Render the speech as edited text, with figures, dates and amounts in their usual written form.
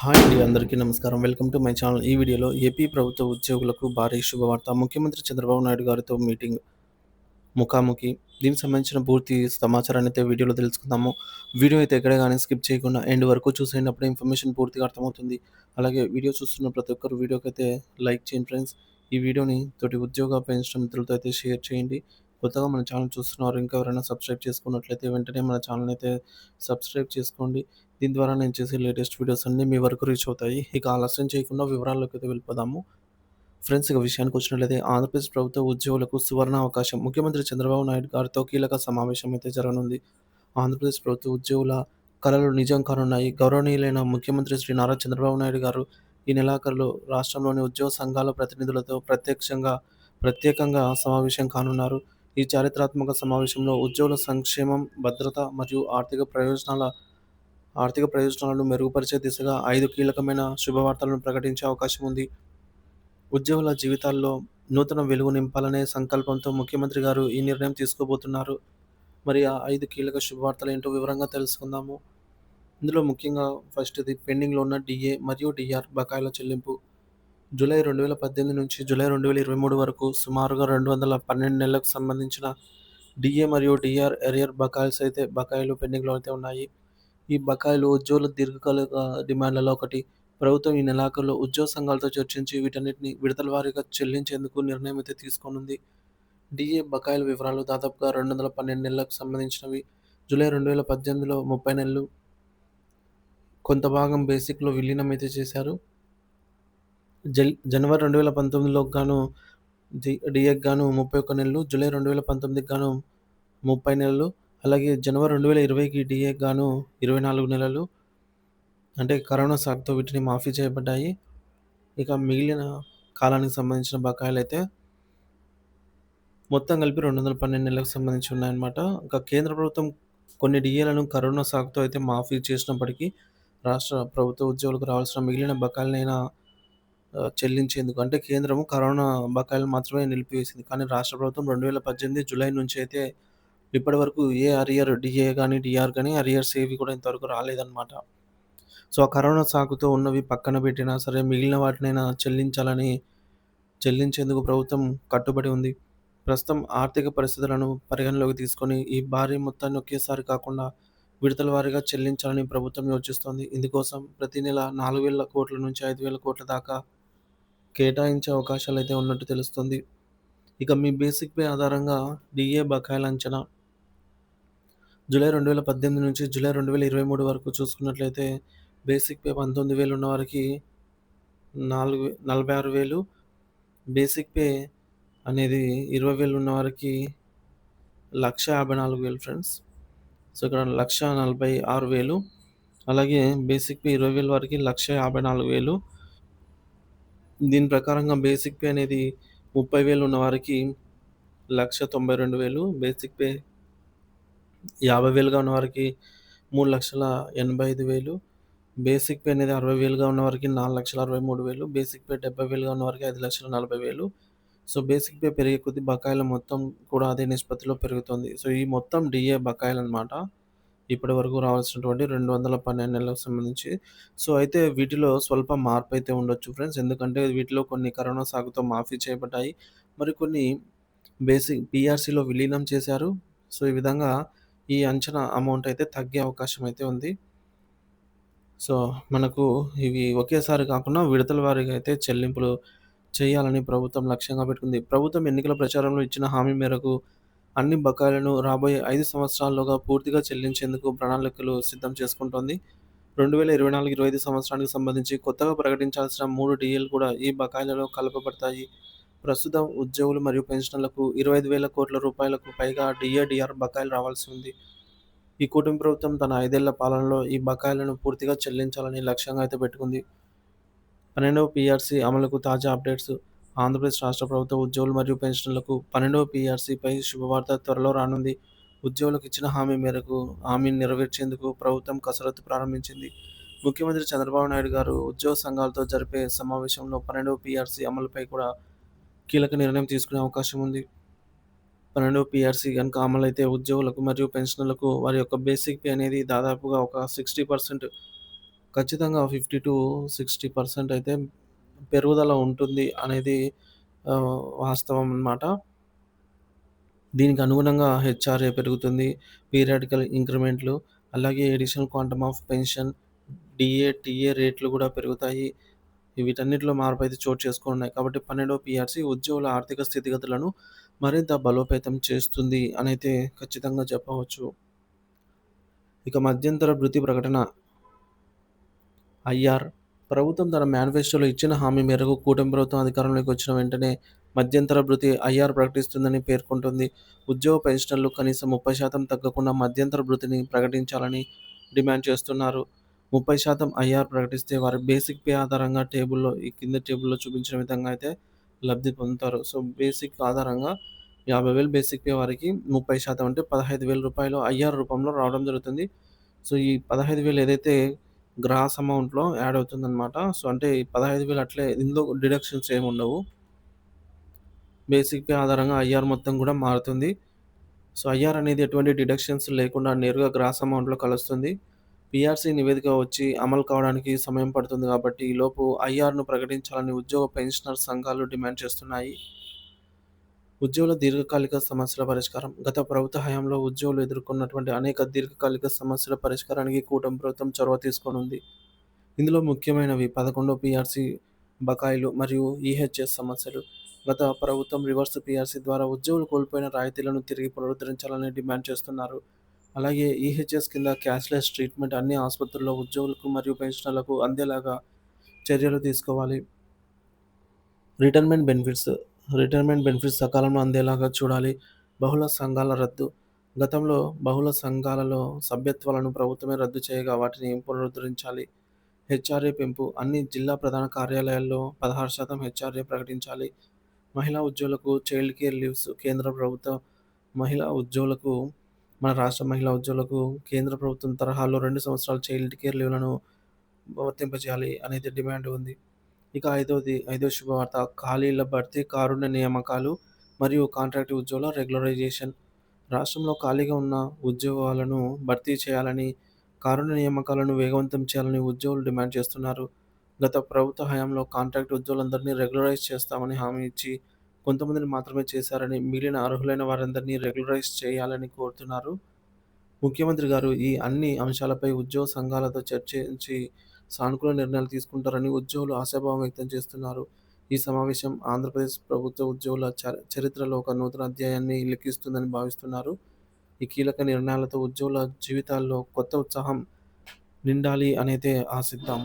Hi అండి. అందరికీ నమస్కారం. Welcome to my channel. ఈ వీడియోలో ఏపీ ప్రభుత్వ ఉద్యోగులకు భారీ శుభవార్త. ముఖ్యమంత్రి చంద్రబాబు నాయుడు గారితో మీటింగ్ ముఖాముఖి. దీనికి సంబంధించిన పూర్తి సమాచారాన్ని అయితే వీడియోలో తెలుసుకుందాము. వీడియో అయితే ఎక్కడ గాని స్కిప్ చేయకుండా ఎండ్ వరకు చూసేయండి. అప్పుడే ఇన్ఫర్మేషన్ పూర్తిగా అర్థమవుతుంది. అలాగే వీడియో చూస్తున్న ప్రతి ఒక్కరు వీడియోకైతే లైక్ చేయండి ఫ్రెండ్స్. ఈ వీడియోని తోటి ఉద్యోగ పెన్షన్ మిత్రులతో అయితే షేర్ చేయండి. కొత్తగా మన ఛానల్ చూస్తున్నారు ఇంకా ఎవరైనా సబ్స్క్రైబ్ చేసుకున్నట్లయితే వెంటనే మన ఛానల్ అయితే సబ్స్క్రైబ్ చేసుకోండి. దీని ద్వారా నేను చేసే లేటెస్ట్ వీడియోస్ అన్నీ మీ వరకు రీచ్ అవుతాయి. ఇక ఆలస్యం చేయకుండా వివరాల్లోకి అయితే వెళ్ళిపోదాము. ఫ్రెండ్స్ ఇక విషయానికి వచ్చినట్లయితే ఆంధ్రప్రదేశ్ ప్రభుత్వ ఉద్యోగులకు సువర్ణ అవకాశం. ముఖ్యమంత్రి చంద్రబాబు నాయుడు గారితో కీలక సమావేశం అయితే జరగనుంది. ఆంధ్రప్రదేశ్ ప్రభుత్వ ఉద్యోగుల కలలు నిజం కానున్నాయి. గౌరవనీయులైన ముఖ్యమంత్రి శ్రీ నారా చంద్రబాబు నాయుడు గారు ఈ నెలాఖరులో రాష్ట్రంలోని ఉద్యోగ సంఘాల ప్రతినిధులతో ప్రత్యేకంగా సమావేశం కానున్నారు. ఈ చారిత్రాత్మక సమావేశంలో ఉద్యోగుల సంక్షేమం, భద్రత మరియు ఆర్థిక ప్రయోజనాలను మెరుగుపరిచే దిశగా 5 కీలకమైన శుభవార్తలను ప్రకటించే అవకాశం ఉంది. ఉద్యోగుల జీవితాల్లో నూతన వెలుగు నింపాలనే సంకల్పంతో ముఖ్యమంత్రి గారు ఈ నిర్ణయం తీసుకోబోతున్నారు. మరి ఆ 5 కీలక శుభవార్తలేంటో వివరంగా తెలుసుకుందాము. ఇందులో ముఖ్యంగా ఫస్ట్‌ది పెండింగ్‌లో ఉన్న డీఏ మరియు డీఆర్ బకాయిల చెల్లింపు. జూలై 2018 నుంచి జూలై 2023 వరకు సుమారుగా 212 నెలలకు సంబంధించిన డీఏ మరియు డీఆర్ ఎరియర్ బకాయిలు పెండింగ్‌లో అయితే ఉన్నాయి. ఈ బకాయిలు ఉద్యోగుల దీర్ఘకాలిక డిమాండ్లలో ఒకటి. ప్రభుత్వం ఈ నెలాఖరులో ఉద్యోగ సంఘాలతో చర్చించి వీటన్నిటిని విడతల వారీగా చెల్లించేందుకు నిర్ణయం అయితే తీసుకోనుంది. డీఏ బకాయిల వివరాలు దాదాపుగా 212 నెలలకు సంబంధించినవి. జూలై 2018లో 30 నెలలు, కొంత భాగం బేసిక్‌లో విలీనం అయితే చేశారు. జనవరి 2019లోకి గాను డీఏకి గాను 31 నెలలు, జూలై 2019కి గాను 30 నెలలు, అలాగే జనవరి 2020కి డీఏకి గాను 24 నెలలు. అంటే కరోనా సాకుతో వీటిని మాఫీ చేయబడ్డాయి. ఇక మిగిలిన కాలానికి సంబంధించిన బకాయిలైతే మొత్తం కలిపి 212 నెలలకు సంబంధించి ఉన్నాయన్నమాట. ఇంకా కేంద్ర ప్రభుత్వం కొన్ని డీఏలను కరోనా సాకుతో అయితే మాఫీ చేసినప్పటికీ రాష్ట్ర ప్రభుత్వ ఉద్యోగులకు రావాల్సిన మిగిలిన బకాయిలనైనా చెల్లించేందుకు అంటే కేంద్రం కరోనా బకాయిలను మాత్రమే నిలిపివేసింది. కానీ రాష్ట్ర ప్రభుత్వం 2018 జూలై నుంచి అయితే ఇప్పటివరకు ఏ అరియర్ డీఏ గాని, డీఆర్ గాని అరియర్స్ ఏవి కూడా ఇంతవరకు రాలేదన్నమాట. సో, ఆ కరోనా సాకుతో ఉన్నవి పక్కన పెట్టినా సరే మిగిలిన వాటినైనా చెల్లించేందుకు ప్రభుత్వం కట్టుబడి ఉంది. ప్రస్తుతం ఆర్థిక పరిస్థితులను పరిగణలోకి తీసుకొని ఈ భారీ మొత్తాన్ని ఒకేసారి కాకుండా విడతల వారీగా చెల్లించాలని ప్రభుత్వం యోచిస్తోంది. ఇందుకోసం ప్రతి నెల 4,000 కోట్ల నుంచి 5,000 కోట్ల దాకా కేటాయించే అవకాశాలైతే ఉన్నట్టు తెలుస్తుంది. ఇక మీ బేసిక్ పే ఆధారంగా డీఏ బకాయిల అంచనా. జూలై 2018 నుంచి జూలై 2023 వరకు చూసుకున్నట్లయితే బేసిక్ పే 19,000 ఉన్నవారికి 46,000, బేసిక్ పే అనేది 20,000 ఉన్నవారికి 1,54,000 ఫ్రెండ్స్. సో, ఇక్కడ 1,46,000, అలాగే బేసిక్ పే 20,000 వారికి 1,54,000. దీని ప్రకారంగా బేసిక్ పే అనేది 30,000 ఉన్నవారికి 1,92,000, బేసిక్ పే 50,000గా ఉన్నవారికి 3,85,000, బేసిక్ పే అనేది 60,000గా ఉన్నవారికి 4,63,000, బేసిక్ పే 70,000గా ఉన్నవారికి 5,40,000. సో, బేసిక్ పే పెరిగే కొద్దీ బకాయిల మొత్తం కూడా అదే నిష్పత్తిలో పెరుగుతుంది. సో, ఈ మొత్తం డీఏ బకాయిలనమాట. ఇప్పటివరకు రావాల్సినటువంటి 212 నెలలకు సంబంధించి. సో, అయితే వీటిలో స్వల్ప మార్పయితే ఉండొచ్చు ఫ్రెండ్స్. ఎందుకంటే వీటిలో కొన్ని కరోనా సాకుతో మాఫీ చేయబడ్డాయి. మరికొన్ని పీఆర్సీలో విలీనం చేశారు. సో, ఈ విధంగా ఈ అంచనా అమౌంట్ అయితే తగ్గే అవకాశం అయితే ఉంది. సో, మనకు ఇవి ఒకేసారి కాకుండా విడతల వారీగా అయితే చెల్లింపులు చేయాలని ప్రభుత్వం లక్ష్యంగా పెట్టుకుంది. ప్రభుత్వం ఎన్నికల ప్రచారంలో ఇచ్చిన హామీ మేరకు అన్ని బకాయిలను రాబోయే 5 సంవత్సరాల్లోగా పూర్తిగా చెల్లించేందుకు ప్రణాళికలు సిద్ధం చేసుకుంటోంది. 2024-25 సంవత్సరానికి సంబంధించి కొత్తగా ప్రకటించాల్సిన 3 డీఏలు కూడా ఈ బకాయిలలో కలపబడతాయి. ప్రస్తుతం ఉద్యోగులు మరియు పెన్షనర్లకు 25,000 కోట్ల రూపాయలకు పైగా డీఏ, డీఆర్ బకాయిలు రావాల్సి ఉంది. ఈ కూటమి ప్రభుత్వం తన 5 ఏళ్ల పాలనలో ఈ బకాయిలను పూర్తిగా చెల్లించాలని లక్ష్యంగా అయితే పెట్టుకుంది. 12వ పీఆర్సీ అమలుకు తాజా అప్డేట్స్. ఆంధ్రప్రదేశ్ రాష్ట్ర ప్రభుత్వ ఉద్యోగులు మరియు పెన్షనర్లకు 12వ పీఆర్సీపై శుభవార్త త్వరలో రానుంది. ఉద్యోగులకు ఇచ్చిన హామీని నెరవేర్చేందుకు ప్రభుత్వం కసరత్తు ప్రారంభించింది. ముఖ్యమంత్రి చంద్రబాబు నాయుడు గారు ఉద్యోగ సంఘాలతో జరిపే సమావేశంలో 12వ పీఆర్సీ అమలుపై కూడా కీలక నిర్ణయం తీసుకునే అవకాశం ఉంది. 12వ పీఆర్సీ గనుక అమలైతే ఉద్యోగులకు మరియు పెన్షనర్లకు వారి యొక్క బేసిక్ పే అనేది దాదాపుగా ఒక 60% ఖచ్చితంగా 50-60% అయితే పెరుగుదల ఉంటుంది అనేది వాస్తవం అన్నమాట. దీనికి అనుగుణంగా హెచ్ఆర్‌ఏ పెరుగుతుంది. పీరియాడికల్ ఇంక్రిమెంట్‌లు, అలాగే additional quantum of pension, DA, TA రేట్లు గూడా పెరుగుతాయి. వీటన్నిటిలో మార్పయితే చోటు చేసుకున్నాయి. కాబట్టి 12వ పీఆర్సీ ఉద్యోగుల ఆర్థిక స్థితిగతులను మరింత బలోపేతం చేస్తుంది అనైతే ఖచ్చితంగా చెప్పవచ్చు. ఇక మధ్యంతర భృతి ప్రకటన ఐఆర్ ప్రభుత్వం తన మేనిఫెస్టోలో ఇచ్చిన హామీ మేరకు కూటమి ప్రభుత్వం అధికారంలోకి వచ్చిన వెంటనే మధ్యంతర భృతి ఐఆర్ ప్రకటిస్తుందని పేర్కొంటుంది. ఉద్యోగ పెన్షనర్లు కనీసం 30% తగ్గకుండా మధ్యంతర భృతిని ప్రకటించాలని డిమాండ్ చేస్తున్నారు. 30% ఐఆర్ ప్రకటిస్తే వారి బేసిక్ పే ఆధారంగా ఈ కింద టేబుల్‌లో చూపించిన విధంగా అయితే లబ్ధి పొందుతారు. సో, బేసిక్ ఆధారంగా 50,000 బేసిక్ పే వారికి 30% అంటే రూ. 15,000 ఐఆర్ రూపంలో రావడం జరుగుతుంది. సో, ఈ 15,000 ఏదైతే గ్రాస్ అమౌంట్‌లో యాడ్ అవుతుందనమాట. సో, అంటే ఈ 15,000 అట్లే ఇందులో డిడక్షన్స్ ఏముండవు. బేసిక్ పే ఆధారంగా ఐఆర్ మొత్తం గూడా మారుతుంది. సో, ఐఆర్ అనేది ఎటువంటి డిడక్షన్స్ లేకుండా నేరుగా గ్రాస్ అమౌంట్‌లో కలుస్తుంది. పీఆర్సీ నివేదిక వచ్చి అమలు కావడానికి సమయం పడుతుంది కాబట్టి, ఈలోపు ఐఆర్‌ను ప్రకటించాలని ఉద్యోగ పెన్షనర్ సంఘాలు డిమాండ్ చేస్తున్నాయి. ఉద్యోగుల దీర్ఘకాలిక సమస్యల పరిష్కారం. గత ప్రభుత్వ హయాంలో ఉద్యోగులు ఎదుర్కొన్నటువంటి అనేక దీర్ఘకాలిక సమస్యల పరిష్కారానికి కూటమి ప్రభుత్వం చొరవ తీసుకోనుంది. ఇందులో ముఖ్యమైనవి 11వ పీఆర్సీ బకాయిలు మరియు ఈహెచ్ఎస్ సమస్యలు. గత ప్రభుత్వం రివర్స్ పీఆర్సీ ద్వారా ఉద్యోగులు కోల్పోయిన రాయితీలను తిరిగి పునరుద్ధరించాలని డిమాండ్ చేస్తున్నారు. అలాగే ఈహెచ్ఎస్ కింద క్యాష్‌లెస్ ట్రీట్మెంట్ అన్ని ఆసుపత్రుల్లో ఉద్యోగులకు మరియు పెన్షనర్లకు అందేలాగా చర్యలు తీసుకోవాలి. Retirement benefits. రిటైర్మెంట్ బెనిఫిట్స్ సకాలంలో అందేలాగా చూడాలి. బహుళ సంఘాల రద్దు. గతంలో బహుళ సంఘాలలో సభ్యత్వాలను ప్రభుత్వమే రద్దు చేయగా వాటిని పునరుద్ధరించాలి. హెచ్ఆర్ఏ పెంపు. అన్ని జిల్లా ప్రధాన కార్యాలయాల్లో 16% హెచ్ఆర్ఏ ప్రకటించాలి. మహిళా ఉద్యోగులకు చైల్డ్ కేర్ లీవ్స్. కేంద్ర ప్రభుత్వ మహిళా ఉద్యోగులకు మన రాష్ట్ర మహిళా ఉద్యోగులకు కేంద్ర ప్రభుత్వం తరహాలో 2 సంవత్సరాల చైల్డ్ కేర్ లీవ్‌లను వర్తింపజేయాలి అనేది డిమాండ్ ఉంది. ఇక ఐదో శుభవార్త ఖాళీల భర్తీ, కారుణ్య నియామకాలు మరియు కాంట్రాక్ట్ ఉద్యోగుల రెగ్యులరైజేషన్. రాష్ట్రంలో ఖాళీగా ఉన్న ఉద్యోగాలను భర్తీ చేయాలని, కారుణ్య నియామకాలను వేగవంతం చేయాలని ఉద్యోగులు డిమాండ్ చేస్తున్నారు. గత ప్రభుత్వ హయాంలో కాంట్రాక్ట్ ఉద్యోగులందరినీ రెగ్యులరైజ్ చేస్తామని హామీ ఇచ్చి, కొంతమందిని మాత్రమే చేశారని, మిగిలిన అర్హులైన వారందరినీ రెగ్యులరైజ్ చేయాలని కోరుతున్నారు. ముఖ్యమంత్రి గారు ఈ అన్ని అంశాలపై ఉద్యోగ సంఘాలతో చర్చించి సానుకూల నిర్ణయాలు తీసుకుంటారని ఉద్యోగులు ఆశాభావం వ్యక్తం చేస్తున్నారు. ఈ సమావేశం ఆంధ్రప్రదేశ్ ప్రభుత్వ ఉద్యోగుల చరిత్రలో ఒక నూతన అధ్యాయాన్ని లిఖిస్తుందని భావిస్తున్నారు. ఈ కీలక నిర్ణయాలతో ఉద్యోగుల జీవితాల్లో కొత్త ఉత్సాహం నిండాలి అనైతే ఆశిద్దాం.